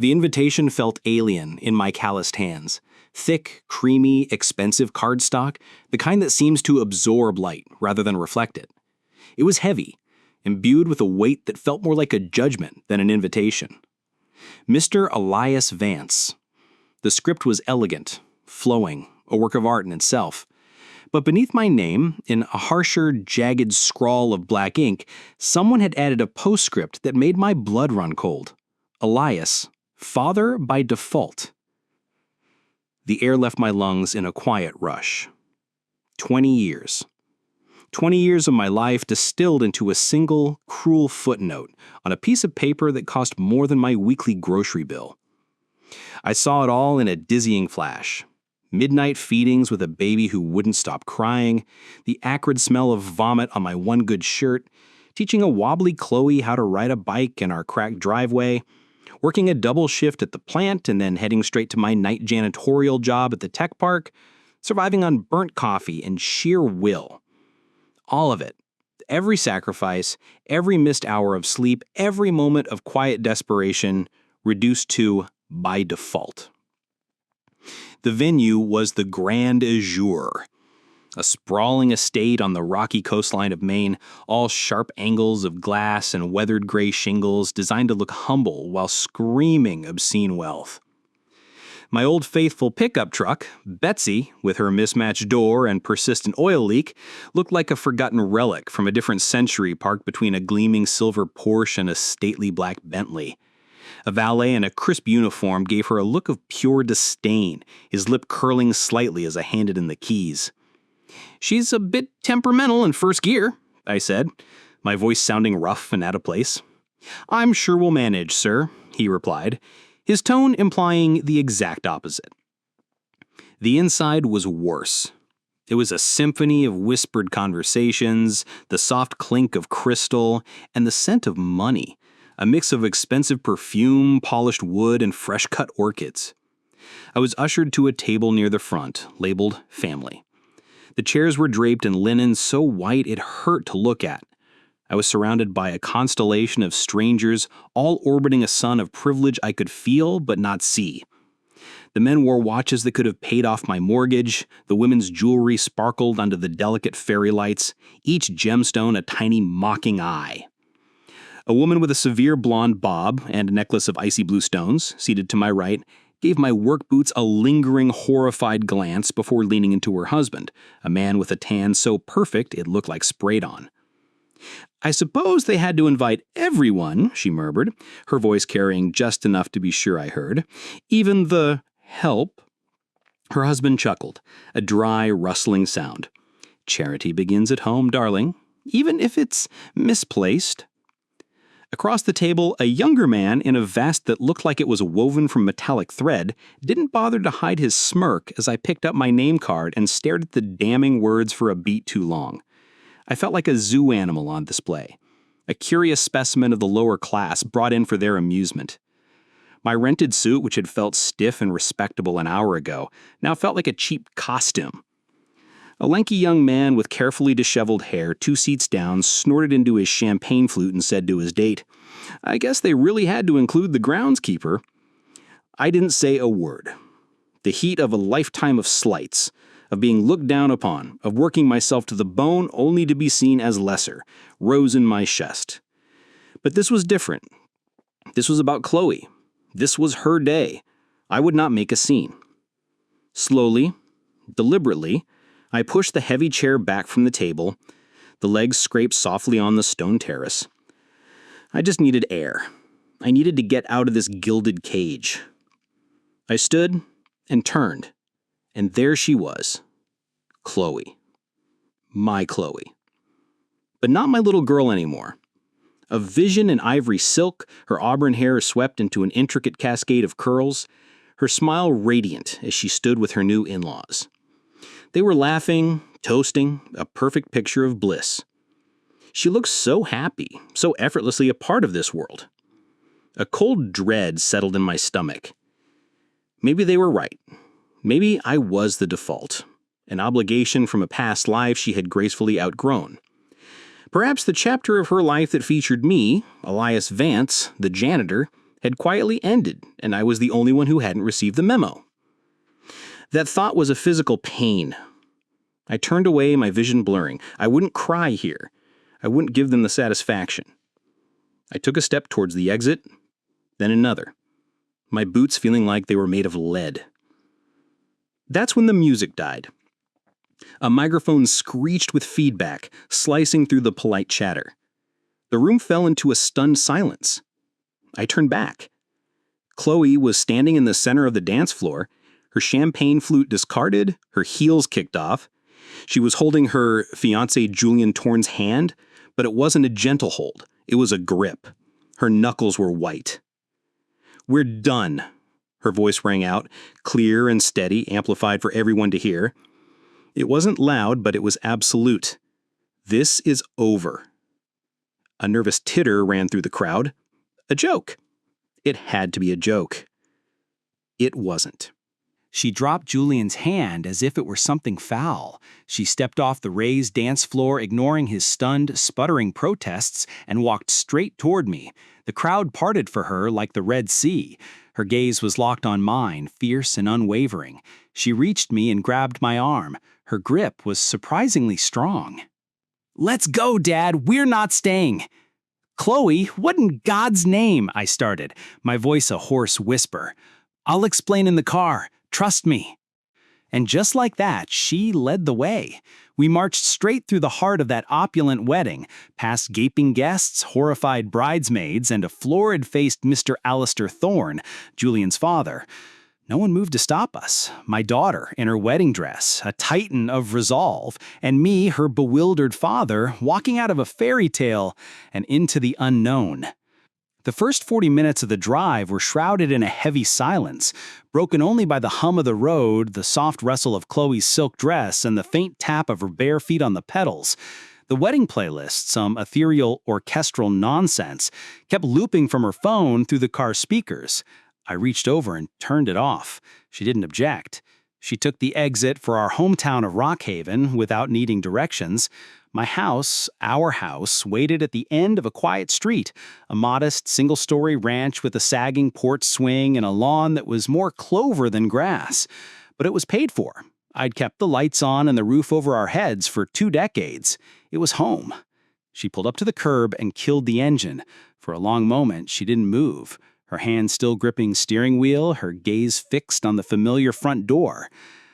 The invitation felt alien in my calloused hands. Thick, creamy, expensive cardstock, the kind that seems to absorb light rather than reflect it. It was heavy, imbued with a weight that felt more like a judgment than an invitation. Mr. Elias Vance. The script was elegant, flowing, a work of art in itself. But beneath my name, in a harsher, jagged scrawl of black ink, someone had added a postscript that made my blood run cold. Elias, father by default. The air left my lungs in a quiet rush. 20 years. 20 years of my life distilled into a single, cruel footnote on a piece of paper that cost more than my weekly grocery bill. I saw it all in a dizzying flash. Midnight feedings with a baby who wouldn't stop crying, the acrid smell of vomit on my one good shirt, teaching a wobbly Chloe how to ride a bike in our cracked driveway, working a double shift at the plant and then heading straight to my night janitorial job at the tech park, surviving on burnt coffee and sheer will. All of it. Every sacrifice, every missed hour of sleep, every moment of quiet desperation, reduced to by default. The venue was the Grand Azure, a sprawling estate on the rocky coastline of Maine, all sharp angles of glass and weathered gray shingles designed to look humble while screaming obscene wealth. My old faithful pickup truck, Betsy, with her mismatched door and persistent oil leak, looked like a forgotten relic from a different century parked between a gleaming silver Porsche and a stately black Bentley. A valet in a crisp uniform gave her a look of pure disdain, his lip curling slightly as I handed him the keys. "She's a bit temperamental in first gear," I said, my voice sounding rough and out of place. "I'm sure we'll manage, sir," he replied, his tone implying the exact opposite. The inside was worse. It was a symphony of whispered conversations, the soft clink of crystal, and the scent of money, a mix of expensive perfume, polished wood, and fresh-cut orchids. I was ushered to a table near the front, labeled family. The chairs were draped in linen so white it hurt to look at. I was surrounded by a constellation of strangers, all orbiting a sun of privilege I could feel but not see. The men wore watches that could have paid off my mortgage, the women's jewelry sparkled under the delicate fairy lights, each gemstone a tiny mocking eye. A woman with a severe blonde bob and a necklace of icy blue stones, seated to my right, gave my work boots a lingering, horrified glance before leaning into her husband, a man with a tan so perfect it looked like sprayed on. "I suppose they had to invite everyone," she murmured, her voice carrying just enough to be sure I heard. "Even the help." Her husband chuckled, a dry, rustling sound. "Charity begins at home, darling, even if it's misplaced." Across the table, a younger man in a vest that looked like it was woven from metallic thread didn't bother to hide his smirk as I picked up my name card and stared at the damning words for a beat too long. I felt like a zoo animal on display, a curious specimen of the lower class brought in for their amusement. My rented suit, which had felt stiff and respectable an hour ago, now felt like a cheap costume. A lanky young man with carefully disheveled hair 2 seats down snorted into his champagne flute and said to his date, "I guess they really had to include the groundskeeper." I didn't say a word. The heat of a lifetime of slights, of being looked down upon, of working myself to the bone only to be seen as lesser, rose in my chest. But this was different. This was about Chloe. This was her day. I would not make a scene. Slowly, deliberately, I pushed the heavy chair back from the table. The legs scraped softly on the stone terrace. I just needed air. I needed to get out of this gilded cage. I stood and turned, and there she was. Chloe. My Chloe. But not my little girl anymore. A vision in ivory silk, her auburn hair swept into an intricate cascade of curls, her smile radiant as she stood with her new in-laws. They were laughing, toasting, a perfect picture of bliss. She looked so happy, so effortlessly a part of this world. A cold dread settled in my stomach. Maybe they were right. Maybe I was the default, an obligation from a past life she had gracefully outgrown. Perhaps the chapter of her life that featured me, Elias Vance, the janitor, had quietly ended, and I was the only one who hadn't received the memo. That thought was a physical pain. I turned away, my vision blurring. I wouldn't cry here. I wouldn't give them the satisfaction. I took a step towards the exit, then another, my boots feeling like they were made of lead. That's when the music died. A microphone screeched with feedback, slicing through the polite chatter. The room fell into a stunned silence. I turned back. Chloe was standing in the center of the dance floor, her champagne flute discarded, her heels kicked off. She was holding her fiancé Julian Torn's hand, but it wasn't a gentle hold. It was a grip. Her knuckles were white. "We're done," her voice rang out, clear and steady, amplified for everyone to hear. It wasn't loud, but it was absolute. "This is over." A nervous titter ran through the crowd. A joke. It had to be a joke. It wasn't. She dropped Julian's hand as if it were something foul. She stepped off the raised dance floor, ignoring his stunned, sputtering protests, and walked straight toward me. The crowd parted for her like the Red Sea. Her gaze was locked on mine, fierce and unwavering. She reached me and grabbed my arm. Her grip was surprisingly strong. "Let's go, Dad. We're not staying." "Chloe, what in God's name?" I started, my voice a hoarse whisper. "I'll explain in the car. Trust me." And just like that, she led the way. We marched straight through the heart of that opulent wedding, past gaping guests, horrified bridesmaids, and a florid-faced Mr. Alistair Thorne, Julian's father. No one moved to stop us. My daughter, in her wedding dress, a titan of resolve, and me, her bewildered father, walking out of a fairy tale and into the unknown. The first 40 minutes of the drive were shrouded in a heavy silence, broken only by the hum of the road, the soft rustle of Chloe's silk dress, and the faint tap of her bare feet on the pedals. The wedding playlist, some ethereal orchestral nonsense, kept looping from her phone through the car speakers. I reached over and turned it off. She didn't object. She took the exit for our hometown of Rockhaven without needing directions. My house, our house, waited at the end of a quiet street, a modest single-story ranch with a sagging porch swing and a lawn that was more clover than grass. But it was paid for. I'd kept the lights on and the roof over our heads for 2 decades. It was home. She pulled up to the curb and killed the engine. For a long moment, she didn't move, her hand still gripping steering wheel, her gaze fixed on the familiar front door.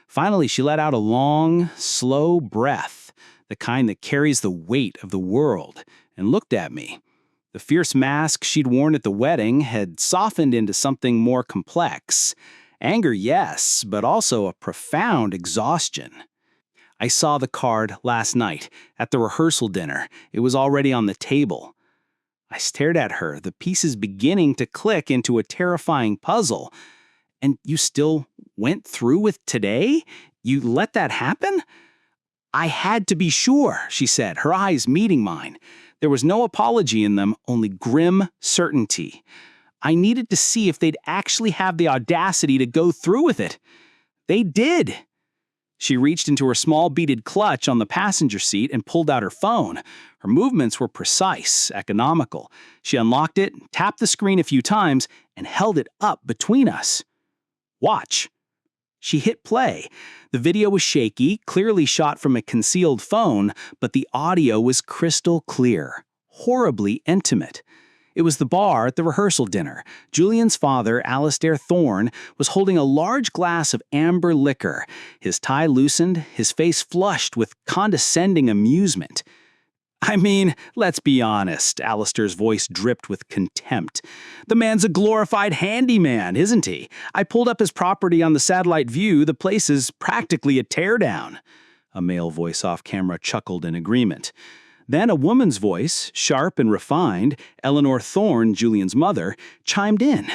Finally, she let out a long, slow breath, the kind that carries the weight of the world, and looked at me. The fierce mask she'd worn at the wedding had softened into something more complex. Anger, yes, but also a profound exhaustion. I saw the card last night at the rehearsal dinner. It was already on the table. I stared at her, the pieces beginning to click into a terrifying puzzle. "And you still went through with today? You let that happen?" "I had to be sure," she said, her eyes meeting mine. There was no apology in them, only grim certainty. I needed to see if they'd actually have the audacity to go through with it. They did. She reached into her small beaded clutch on the passenger seat and pulled out her phone. Her movements were precise, economical. She unlocked it, tapped the screen a few times, and held it up between us. "Watch." She hit play. The video was shaky, clearly shot from a concealed phone, but the audio was crystal clear, horribly intimate. It was the bar at the rehearsal dinner. Julian's father, Alistair Thorne, was holding a large glass of amber liquor, his tie loosened, his face flushed with condescending amusement. "I mean, let's be honest," Alistair's voice dripped with contempt. "The man's a glorified handyman, isn't he? I pulled up his property on the satellite view. The place is practically a teardown." A male voice off camera chuckled in agreement. Then a woman's voice, sharp and refined, Eleanor Thorne, Julian's mother, chimed in.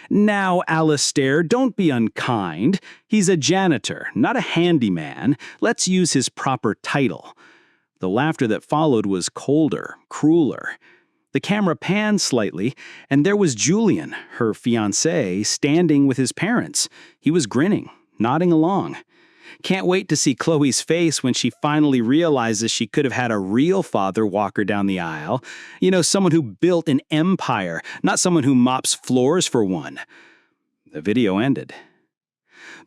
"Now, Alistair, don't be unkind. He's a janitor, not a handyman. Let's use his proper title." The laughter that followed was colder, crueler. The camera panned slightly, and there was Julian, her fiancé, standing with his parents. He was grinning, nodding along. Can't wait to see Chloe's face when she finally realizes she could have had a real father walk her down the aisle. You know, someone who built an empire, not someone who mops floors for one. The video ended.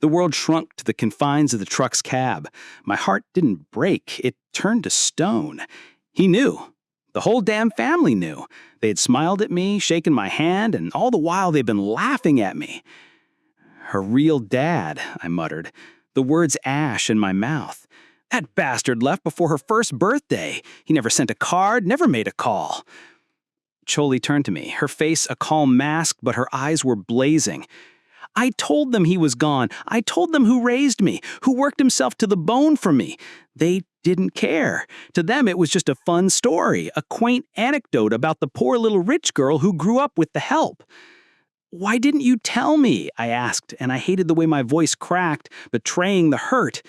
The world shrunk to the confines of the truck's cab. My heart didn't break, it turned to stone. He knew. The whole damn family knew. They had smiled at me, shaken my hand, and all the while they'd been laughing at me. Her real dad, I muttered, the words ash in my mouth. That bastard left before her first birthday. He never sent a card, never made a call. Choli turned to me, her face a calm mask, but her eyes were blazing. I told them he was gone. I told them who raised me, who worked himself to the bone for me. They didn't care. To them, it was just a fun story, a quaint anecdote about the poor little rich girl who grew up with the help. Why didn't you tell me? I asked, and I hated the way my voice cracked, betraying the hurt.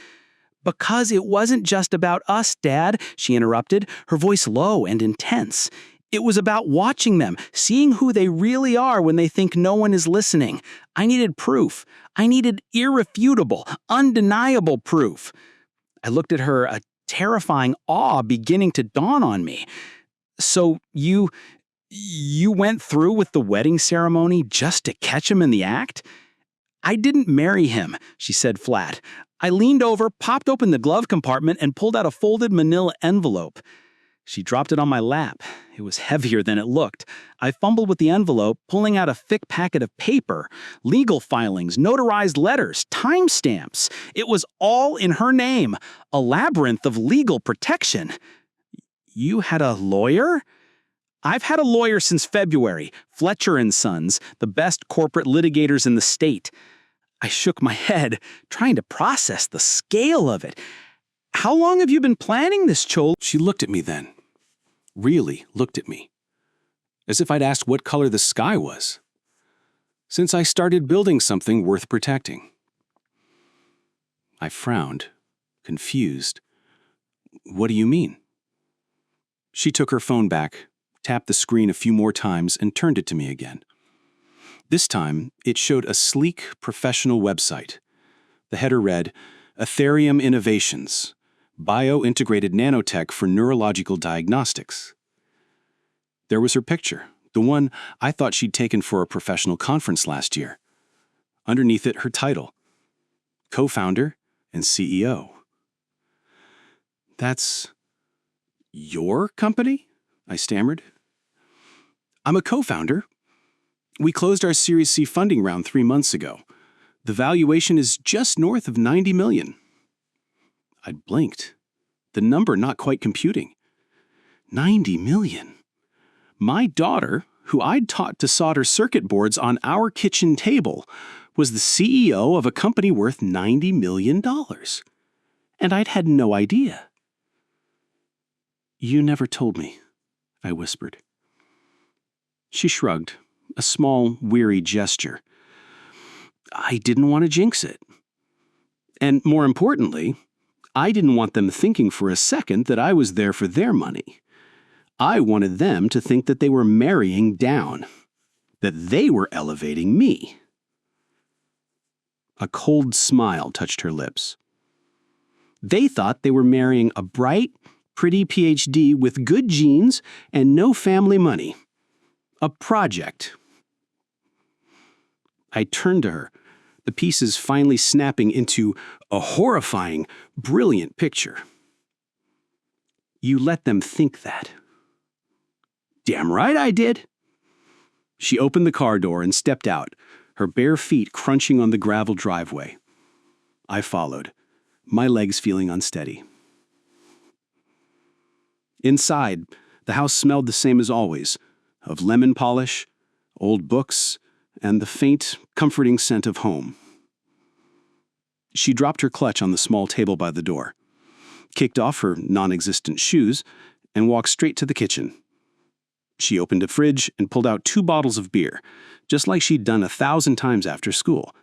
Because it wasn't just about us, Dad, she interrupted, her voice low and intense. It was about watching them, seeing who they really are when they think no one is listening. I needed proof. I needed irrefutable, undeniable proof. I looked at her, a terrifying awe beginning to dawn on me. So you went through with the wedding ceremony just to catch him in the act? I didn't marry him, she said flat. I leaned over, popped open the glove compartment, and pulled out a folded manila envelope. She dropped it on my lap. It was heavier than it looked. I fumbled with the envelope, pulling out a thick packet of paper, legal filings, notarized letters, timestamps. It was all in her name, a labyrinth of legal protection. You had a lawyer? I've had a lawyer since February, Fletcher and Sons, the best corporate litigators in the state. I shook my head, trying to process the scale of it. How long have you been planning this, Chol? She looked at me then. Really looked at me. As if I'd asked what color the sky was. Since I started building something worth protecting. I frowned, confused. What do you mean? She took her phone back, tapped the screen a few more times, and turned it to me again. This time, it showed a sleek, professional website. The header read, Ethereum Innovations, Bio-Integrated Nanotech for Neurological Diagnostics. There was her picture, the one I thought she'd taken for a professional conference last year. Underneath it, her title, co-founder and CEO. That's your company? I stammered. I'm a co-founder. We closed our Series C funding round 3 months ago. The valuation is just north of $90 million. I'd blinked. The number not quite computing. $90 million. My daughter, who I'd taught to solder circuit boards on our kitchen table, was the CEO of a company worth $90 million. And I'd had no idea. You never told me, I whispered. She shrugged, a small, weary gesture. I didn't want to jinx it. And more importantly, I didn't want them thinking for a second that I was there for their money. I wanted them to think that they were marrying down, that they were elevating me. A cold smile touched her lips. They thought they were marrying a bright, pretty PhD with good genes and no family money. A project. I turned to her, the pieces finally snapping into a horrifying, brilliant picture. You let them think that. Damn right I did. She opened the car door and stepped out, her bare feet crunching on the gravel driveway. I followed, my legs feeling unsteady. Inside, the house smelled the same as always, of lemon polish, old books, and the faint, comforting scent of home. She dropped her clutch on the small table by the door, kicked off her non-existent shoes, and walked straight to the kitchen. She opened a fridge and pulled out 2 bottles of beer, just like she'd done 1,000 times after school.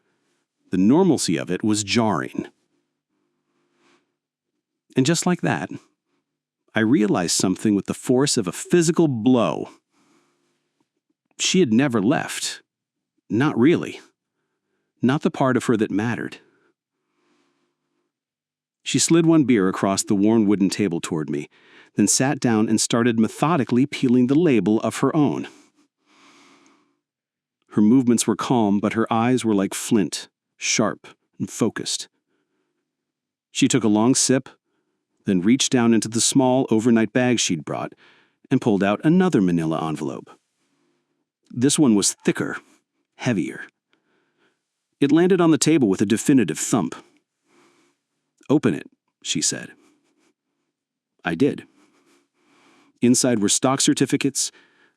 The normalcy of it was jarring. And just like that, I realized something with the force of a physical blow. She had never left. Not really. Not the part of her that mattered. She slid one beer across the worn wooden table toward me, then sat down and started methodically peeling the label of her own. Her movements were calm, but her eyes were like flint, sharp and focused. She took a long sip, then reached down into the small overnight bag she'd brought and pulled out another manila envelope. This one was thicker, heavier. It landed on the table with a definitive thump. "Open it," she said. I did. Inside were stock certificates,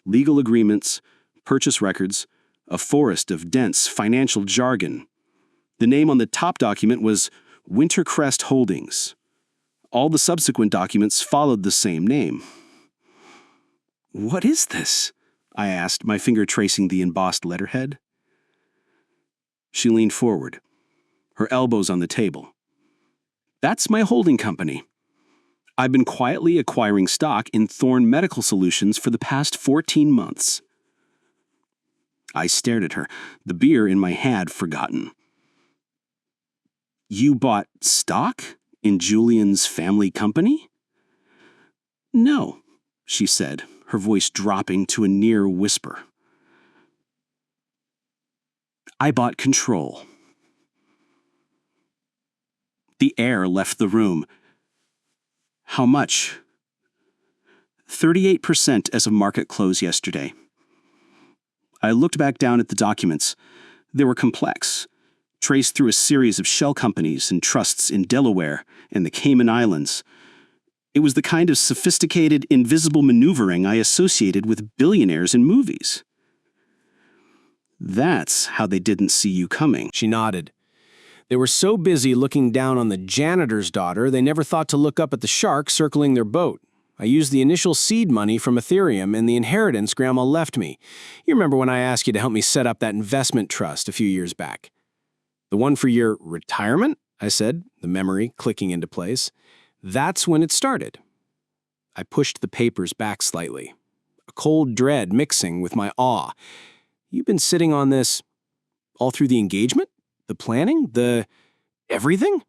legal agreements, purchase records, a forest of dense financial jargon. The name on the top document was Wintercrest Holdings. All the subsequent documents followed the same name. "What is this?" I asked, my finger tracing the embossed letterhead. She leaned forward, her elbows on the table. "That's my holding company. I've been quietly acquiring stock in Thorne Medical Solutions for the past 14 months. I stared at her, the beer in my hand forgotten. "You bought stock in Julian's family company?" "No," she said, her voice dropping to a near whisper. "I bought control." The air left the room. "How much?" 38% as of market close yesterday." I looked back down at the documents. They were complex, traced through a series of shell companies and trusts in Delaware and the Cayman Islands. It was the kind of sophisticated, invisible maneuvering I associated with billionaires in movies. "That's how they didn't see you coming." She nodded. They were so busy looking down on the janitor's daughter, they never thought to look up at the shark circling their boat. I used the initial seed money from Ethereum and the inheritance Grandma left me. You remember when I asked you to help me set up that investment trust a few years back? "The one for your retirement?" I said, the memory clicking into place. "That's when it started." I pushed the papers back slightly, a cold dread mixing with my awe. "You've been sitting on this all through the engagement? The planning? The everything?"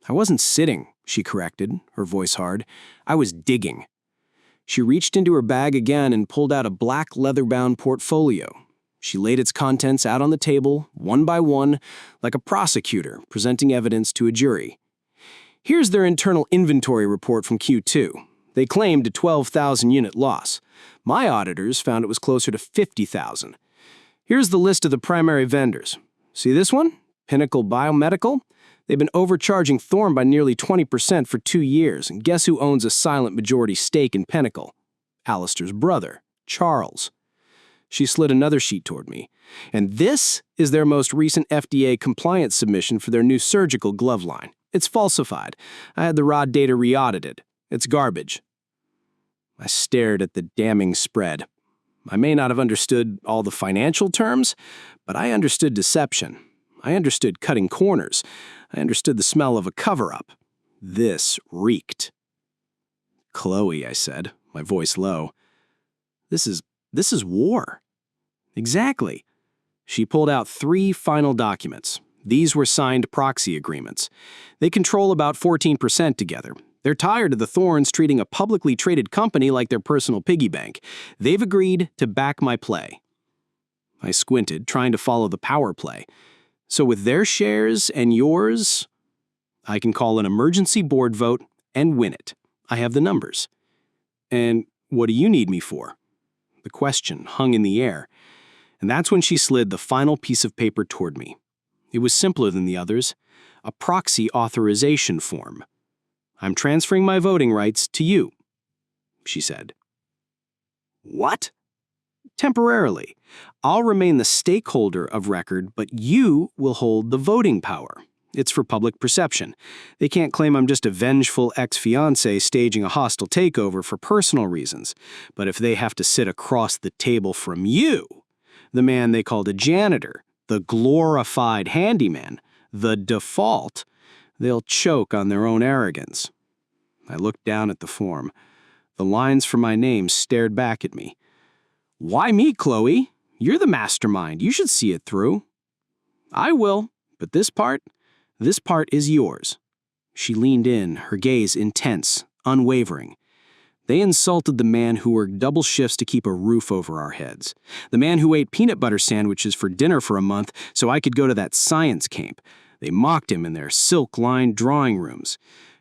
"I wasn't sitting," she corrected, her voice hard. "I was digging." She reached into her bag again and pulled out a black leather-bound portfolio. She laid its contents out on the table, one by one, like a prosecutor presenting evidence to a jury. "Here's their internal inventory report from Q2. They claimed a 12,000-unit loss. My auditors found it was closer to 50,000. Here's the list of the primary vendors. See this one? Pinnacle Biomedical? They've been overcharging Thorne by nearly 20% for 2 years, and guess who owns a silent majority stake in Pinnacle? Alistair's brother, Charles." She slid another sheet toward me. "And this is their most recent FDA compliance submission for their new surgical glove line. It's falsified. I had the raw data re-audited. It's garbage." I stared at the damning spread. I may not have understood all the financial terms, but I understood deception. I understood cutting corners. I understood the smell of a cover-up. This reeked. "Chloe," I said, my voice low, This is war." "Exactly." She pulled out 3 final documents. These were signed proxy agreements. They control about 14% together. They're tired of the Thorns treating a publicly traded company like their personal piggy bank. They've agreed to back my play. I squinted, trying to follow the power play. "So with their shares and yours, I can call an emergency board vote and win it. I have the numbers." "And what do you need me for?" The question hung in the air. And that's when she slid the final piece of paper toward me. It was simpler than the others, a proxy authorization form. "I'm transferring my voting rights to you," she said. "What?" "Temporarily. I'll remain the stakeholder of record, but you will hold the voting power. It's for public perception. They can't claim I'm just a vengeful ex-fiancé staging a hostile takeover for personal reasons. But if they have to sit across the table from you, the man they called a janitor, the glorified handyman, the default, they'll choke on their own arrogance." I looked down at the form. The lines for my name stared back at me. "Why me, Chloe? You're the mastermind. You should see it through." "I will, but this part is yours." She leaned in, her gaze intense, unwavering. They insulted the man who worked double shifts to keep a roof over our heads. The man who ate peanut butter sandwiches for dinner for a month so I could go to that science camp. They mocked him in their silk-lined drawing rooms.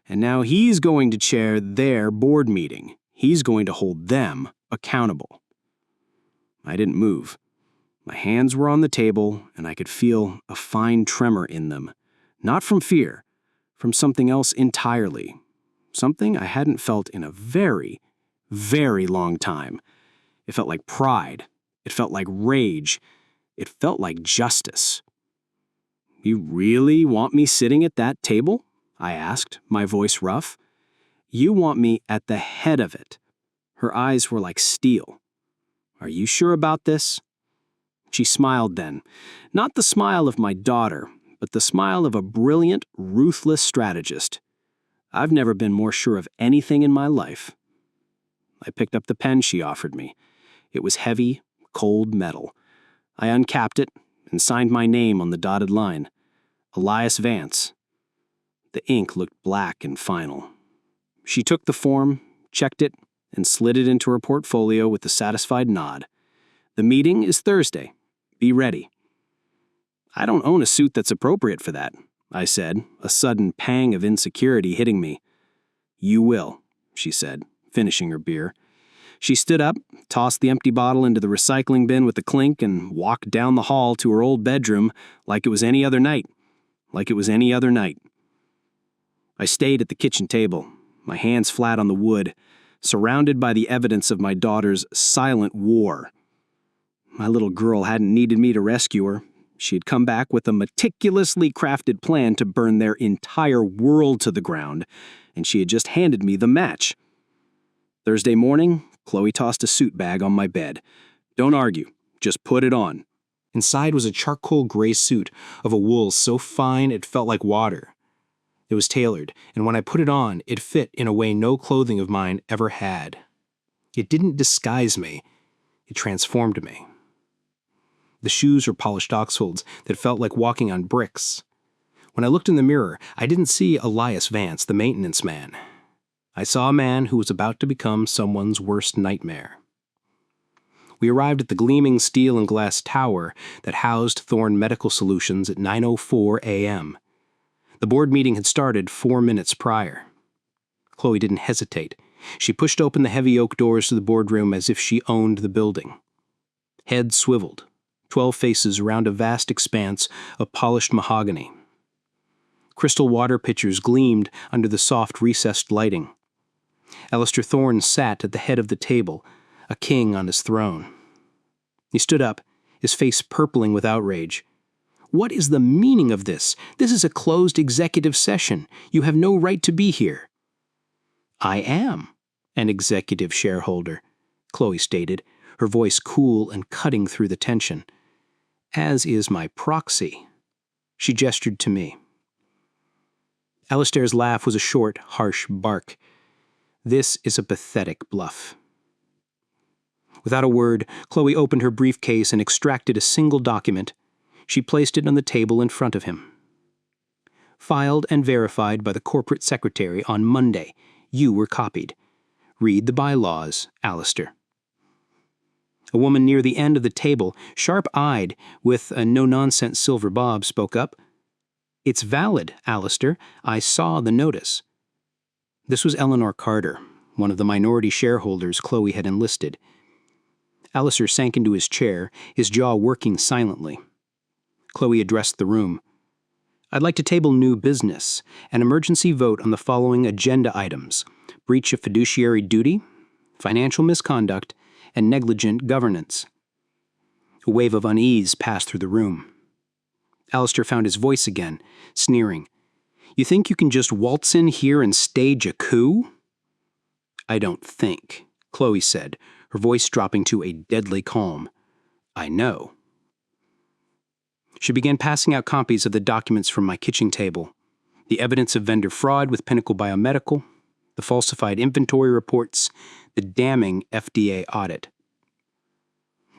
And now he's going to chair their board meeting. He's going to hold them accountable. I didn't move. My hands were on the table, and I could feel a fine tremor in them. Not from fear, from something else entirely. Something I hadn't felt in a very, very long time. It felt like pride. It felt like rage. It felt like justice. "You really want me sitting at that table?" I asked, my voice rough. "You want me at the head of it." Her eyes were like steel. "Are you sure about this?" She smiled then, not the smile of my daughter, but the smile of a brilliant, ruthless strategist. I've never been more sure of anything in my life. I picked up the pen she offered me. It was heavy, cold metal. I uncapped it and signed my name on the dotted line. Elias Vance. The ink looked black and final. She took the form, checked it, and slid it into her portfolio with a satisfied nod. "The meeting is Thursday. Be ready." "I don't own a suit that's appropriate for that," I said, a sudden pang of insecurity hitting me. "You will," she said, finishing her beer. She stood up, tossed the empty bottle into the recycling bin with a clink, and walked down the hall to her old bedroom like it was any other night. Like it was any other night. I stayed at the kitchen table, my hands flat on the wood, surrounded by the evidence of my daughter's silent war. My little girl hadn't needed me to rescue her. She had come back with a meticulously crafted plan to burn their entire world to the ground, and she had just handed me the match. Thursday morning, Chloe tossed a suit bag on my bed. "Don't argue, just put it on." Inside was a charcoal gray suit of a wool so fine it felt like water. It was tailored, and when I put it on, it fit in a way no clothing of mine ever had. It didn't disguise me, it transformed me. The shoes were polished oxholds that felt like walking on bricks. When I looked in the mirror, I didn't see Elias Vance, the maintenance man. I saw a man who was about to become someone's worst nightmare. We arrived at the gleaming steel and glass tower that housed Thorne Medical Solutions at 9:04 a.m. The board meeting had started 4 minutes prior. Chloe didn't hesitate. She pushed open the heavy oak doors to the boardroom as if she owned the building. Head swiveled, 12 faces around a vast expanse of polished mahogany. Crystal water pitchers gleamed under the soft recessed lighting. Alistair Thorne sat at the head of the table, a king on his throne. He stood up, his face purpling with outrage. "What is the meaning of this? This is a closed executive session. You have no right to be here." "I am an executive shareholder," Chloe stated, her voice cool and cutting through the tension. "As is my proxy." She gestured to me. Alistair's laugh was a short, harsh bark. "This is a pathetic bluff." Without a word, Chloe opened her briefcase and extracted a single document. She placed it on the table in front of him. "Filed and verified by the corporate secretary on Monday. You were copied. Read the bylaws, Alistair." A woman near the end of the table, sharp-eyed, with a no-nonsense silver bob, spoke up. "It's valid, Alistair. I saw the notice." This was Eleanor Carter, one of the minority shareholders Chloe had enlisted. Alistair sank into his chair, his jaw working silently. Chloe addressed the room. "I'd like to table new business, an emergency vote on the following agenda items: breach of fiduciary duty, financial misconduct, and negligent governance." A wave of unease passed through the room. Alistair found his voice again, sneering. "You think you can just waltz in here and stage a coup?" "I don't think," Chloe said, her voice dropping to a deadly calm. "I know." She began passing out copies of the documents from my kitchen table. The evidence of vendor fraud with Pinnacle Biomedical, the falsified inventory reports, the damning FDA audit.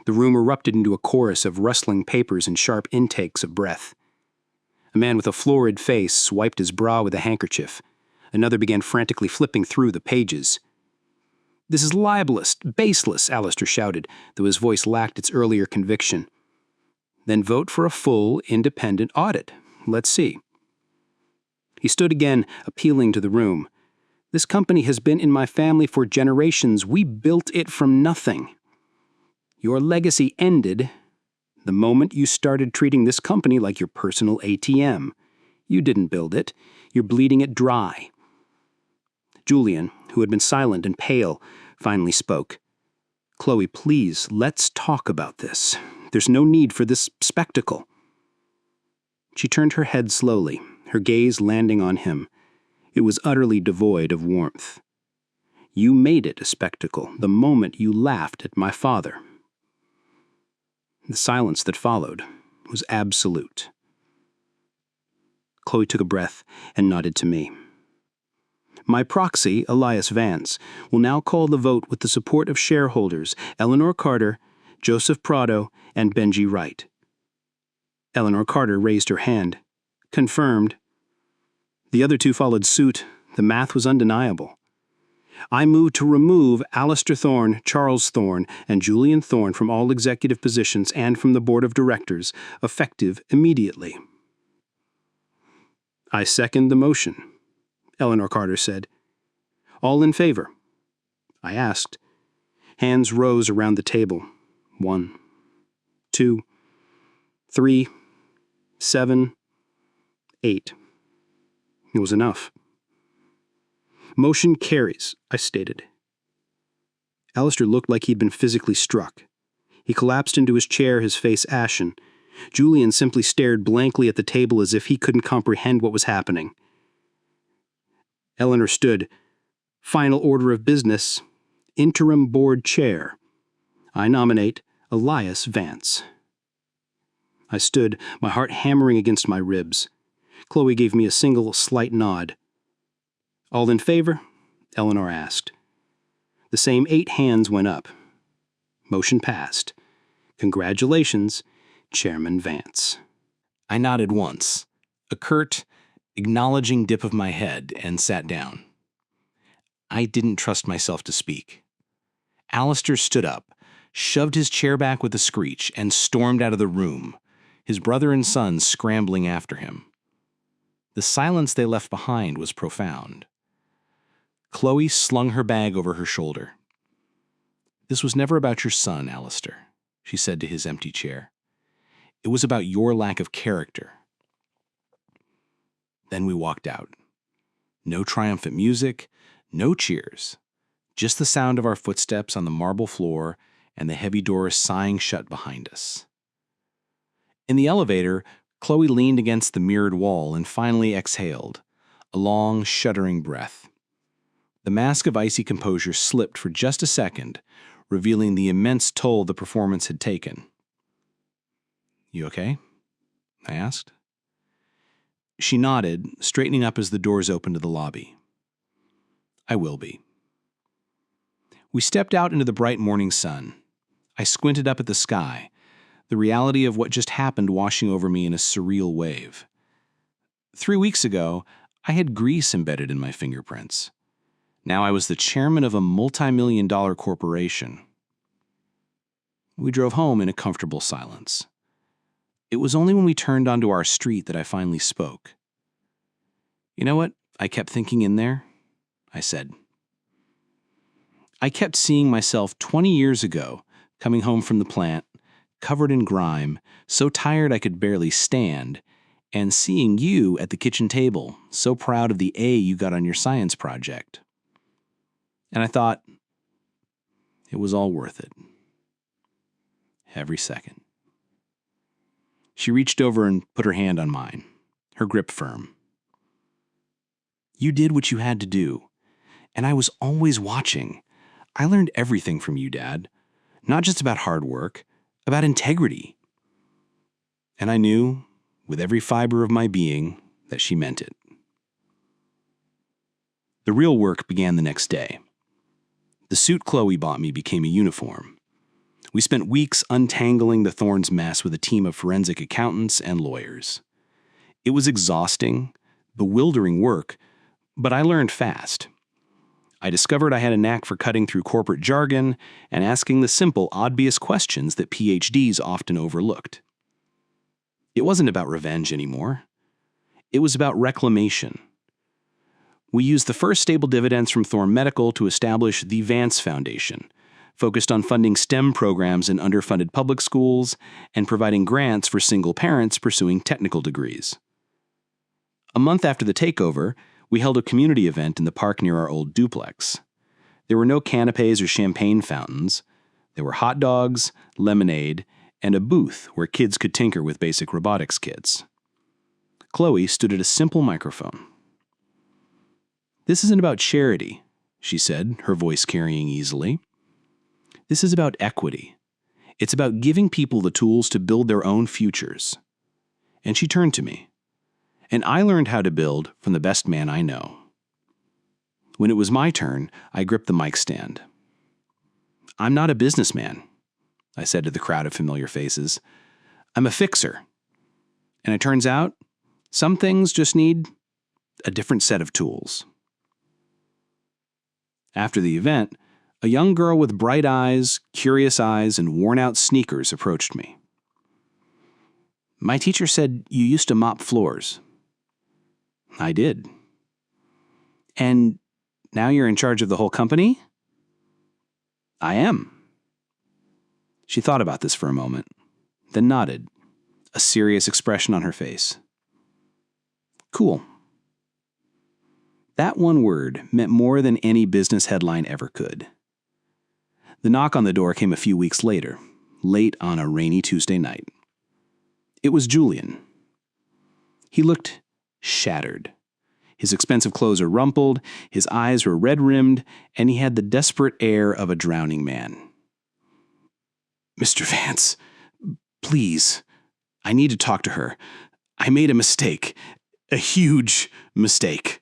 The room erupted into a chorus of rustling papers and sharp intakes of breath. A man with a florid face wiped his brow with a handkerchief. Another began frantically flipping through the pages. "This is libelous, baseless," Alistair shouted, though his voice lacked its earlier conviction. "Then vote for a full, independent audit. Let's see." He stood again, appealing to the room. "This company has been in my family for generations. We built it from nothing. Your legacy ended the moment you started treating this company like your personal ATM. You didn't build it. You're bleeding it dry." Julian, who had been silent and pale, finally spoke. "Chloe, please, let's talk about this. There's no need for this spectacle." She turned her head slowly, her gaze landing on him. It was utterly devoid of warmth. "You made it a spectacle the moment you laughed at my father." The silence that followed was absolute. Chloe took a breath and nodded to me. "My proxy, Elias Vance, will now call the vote with the support of shareholders Eleanor Carter, Joseph Prado, and Benji Wright." Eleanor Carter raised her hand. "Confirmed." The other two followed suit. The math was undeniable. "I move to remove Alistair Thorne, Charles Thorne, and Julian Thorne from all executive positions and from the board of directors, effective immediately." "I second the motion," Eleanor Carter said. "All in favor?" I asked. Hands rose around the table. 1, 2, 3, 7, 8. It was enough. "Motion carries," I stated. Alistair looked like he'd been physically struck. He collapsed into his chair, his face ashen. Julian simply stared blankly at the table as if he couldn't comprehend what was happening. Eleanor stood. "Final order of business. Interim board chair. I nominate Elias Vance." I stood, my heart hammering against my ribs. Chloe gave me a single, slight nod. "All in favor?" Eleanor asked. The same 8 hands went up. Motion passed. "Congratulations, Chairman Vance." I nodded once, a curt, acknowledging dip of my head, and sat down. I didn't trust myself to speak. Alistair stood up, shoved his chair back with a screech, and stormed out of the room, his brother and son scrambling after him. The silence they left behind was profound. Chloe slung her bag over her shoulder. "This was never about your son, Alistair," she said to his empty chair. "It was about your lack of character." Then we walked out. No triumphant music, no cheers, just the sound of our footsteps on the marble floor and the heavy doors sighing shut behind us. In the elevator, Chloe leaned against the mirrored wall and finally exhaled, a long, shuddering breath. The mask of icy composure slipped for just a second, revealing the immense toll the performance had taken. "You okay?" I asked. She nodded, straightening up as the doors opened to the lobby. "I will be." We stepped out into the bright morning sun. I squinted up at the sky, the reality of what just happened washing over me in a surreal wave. 3 weeks ago, I had grease embedded in my fingerprints. Now I was the chairman of a multi-million-dollar corporation. We drove home in a comfortable silence. It was only when we turned onto our street that I finally spoke. "You know what I kept thinking in there?" I said. I kept seeing myself 20 years ago, coming home from the plant, covered in grime, so tired I could barely stand, and seeing you at the kitchen table, so proud of the A you got on your science project. And I thought, it was all worth it. Every second. She reached over and put her hand on mine, her grip firm. "You did what you had to do, and I was always watching. I learned everything from you, Dad. Not just about hard work, about integrity." And I knew, with every fiber of my being, that she meant it. The real work began the next day. The suit Chloe bought me became a uniform. We spent weeks untangling the Thorns mess with a team of forensic accountants and lawyers. It was exhausting, bewildering work, But I learned fast. I discovered I had a knack for cutting through corporate jargon and asking the simple, obvious questions that PhDs often overlooked. It wasn't about revenge anymore. It was about reclamation. We used the first stable dividends from Thorne Medical to establish the Vance Foundation, focused on funding STEM programs in underfunded public schools and providing grants for single parents pursuing technical degrees. A month after the takeover, we held a community event in the park near our old duplex. There were no canapes or champagne fountains. There were hot dogs, lemonade, and a booth where kids could tinker with basic robotics kits. Chloe stood at a simple microphone. "This isn't about charity," she said, her voice carrying easily. "This is about equity. It's about giving people the tools to build their own futures." And she turned to me. And I learned how to build from the best man I know. When it was my turn, I gripped the mic stand. "I'm not a businessman," I said to the crowd of familiar faces. "I'm a fixer. And it turns out, some things just need a different set of tools." After the event, a young girl with bright eyes, curious eyes, and worn-out sneakers approached me. "My teacher said you used to mop floors." "I did." "And now you're in charge of the whole company?" "I am." She thought about this for a moment, then nodded, a serious expression on her face. "Cool." That one word meant more than any business headline ever could. The knock on the door came a few weeks later, late on a rainy Tuesday night. It was Julian. He looked shattered. His expensive clothes were rumpled, his eyes were red-rimmed, and he had the desperate air of a drowning man. "Mr. Vance, please, I need to talk to her. I made a mistake, a huge mistake."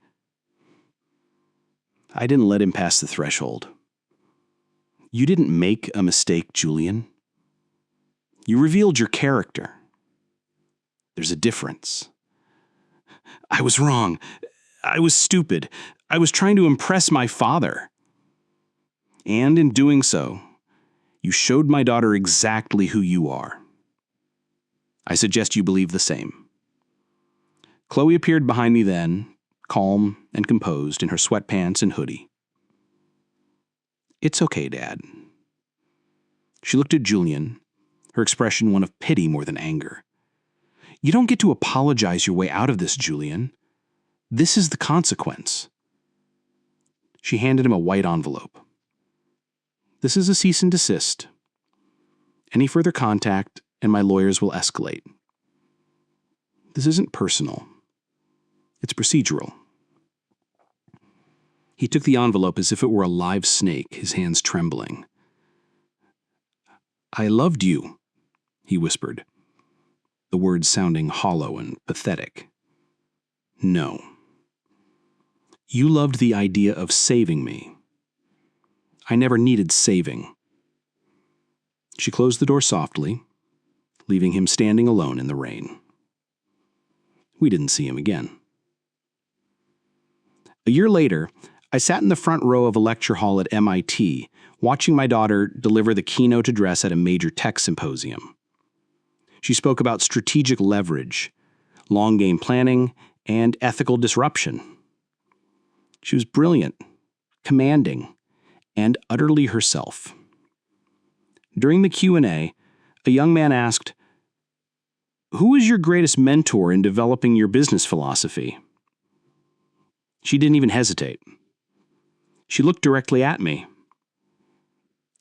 I didn't let him pass the threshold. "You didn't make a mistake, Julian. You revealed your character. There's a difference." "I was wrong. I was stupid. I was trying to impress my father." "And in doing so, you showed my daughter exactly who you are. I suggest you believe the same." Chloe appeared behind me then, calm and composed in her sweatpants and hoodie. "It's okay, Dad." She looked at Julian, her expression one of pity more than anger. "You don't get to apologize your way out of this, Julian. This is the consequence." She handed him a white envelope. "This is a cease and desist. Any further contact, and my lawyers will escalate. This isn't personal. It's procedural." He took the envelope as if it were a live snake, his hands trembling. "I loved you," he whispered, the words sounding hollow and pathetic. "No. You loved the idea of saving me. I never needed saving." She closed the door softly, leaving him standing alone in the rain. We didn't see him again. A year later, I sat in the front row of a lecture hall at MIT, watching my daughter deliver the keynote address at a major tech symposium. She spoke about strategic leverage, long-game planning, and ethical disruption. She was brilliant, commanding, and utterly herself. During the Q&A, a young man asked, "Who was your greatest mentor in developing your business philosophy?" She didn't even hesitate. She looked directly at me.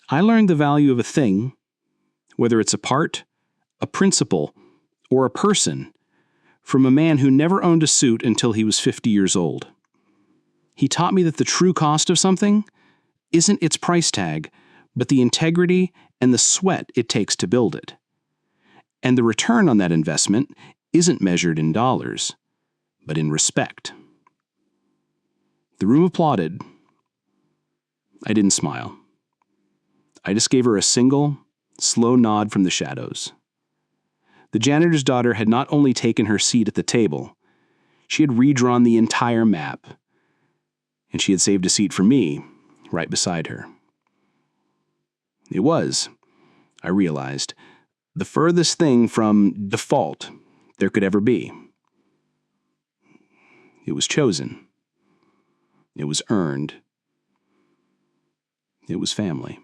"I learned the value of a thing, whether it's a part, a principle, or a person, from a man who never owned a suit until he was 50 years old. He taught me that the true cost of something isn't its price tag, but the integrity and the sweat it takes to build it. And the return on that investment isn't measured in dollars, but in respect." The room applauded. I didn't smile. I just gave her a single, slow nod from the shadows. The janitor's daughter had not only taken her seat at the table, she had redrawn the entire map, and she had saved a seat for me right beside her. It was, I realized, the furthest thing from default there could ever be. It was chosen. It was earned. It was family.